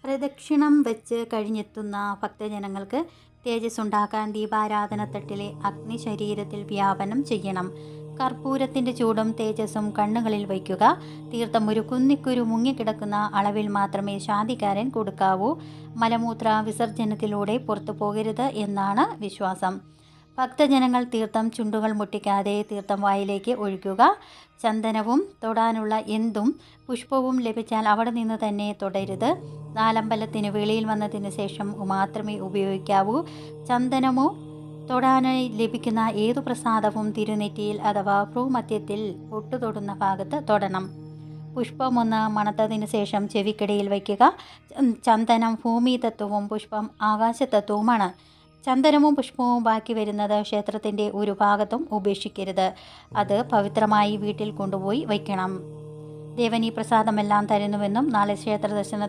പ്രദക്ഷിണം വെച്ച് കഴിഞ്ഞെത്തുന്ന ഭക്തജനങ്ങൾക്ക് തേജസ് ഉണ്ടാക്കാൻ ദീപാരാധനത്തട്ടിലെ അഗ്നി ശരീരത്തിൽ വ്യാപനം ചെയ്യണം. കർപ്പൂരത്തിൻ്റെ ചൂടും തേജസ്സും കണ്ണുകളിൽ വയ്ക്കുക. തീർത്ഥം ഒരു കുന്നിക്കുരു മുങ്ങിക്കിടക്കുന്ന അളവിൽ മാത്രമേ ശാന്തിക്കാരൻ കൊടുക്കാവൂ. മലമൂത്ര വിസർജനത്തിലൂടെ പുറത്തു പോകരുത് എന്നാണ് വിശ്വാസം. ഭക്തജനങ്ങൾ തീർത്ഥം ചുണ്ടുകൾ മുട്ടിക്കാതെ തീർത്ഥം വായിലേക്ക് ഒഴിക്കുക. ചന്ദനവും തൊടാനുള്ള എന്തും പുഷ്പവും ലഭിച്ചാൽ അവിടെ നിന്ന് തന്നെ തൊടരുത്. നാലമ്പലത്തിന് വെളിയിൽ വന്നതിന് ശേഷം മാത്രമേ ഉപയോഗിക്കാവൂ. ചന്ദനമോ തൊടാനായി ലഭിക്കുന്ന ഏതു പ്രസാദവും തിരുനെറ്റിയിൽ അഥവാ ഭ്രൂമധ്യത്തിൽ പൊട്ടു തൊടുന്ന ഭാഗത്ത് തൊടണം. പുഷ്പമൊന്ന് മണത്തതിന് ശേഷം ചെവിക്കിടയിൽ വയ്ക്കുക. ചന്ദനം ഭൂമിതത്വവും പുഷ്പം ആകാശതത്വവുമാണ്. ചന്ദനവും പുഷ്പവും ബാക്കി വരുന്നത് ക്ഷേത്രത്തിൻ്റെ ഒരു ഭാഗത്തും ഉപേക്ഷിക്കരുത്. അത് പവിത്രമായി വീട്ടിൽ കൊണ്ടുപോയി വയ്ക്കണം. ദേവൻ ഈ പ്രസാദമെല്ലാം തരുന്നുവെന്നും നാളെ ക്ഷേത്ര ദർശന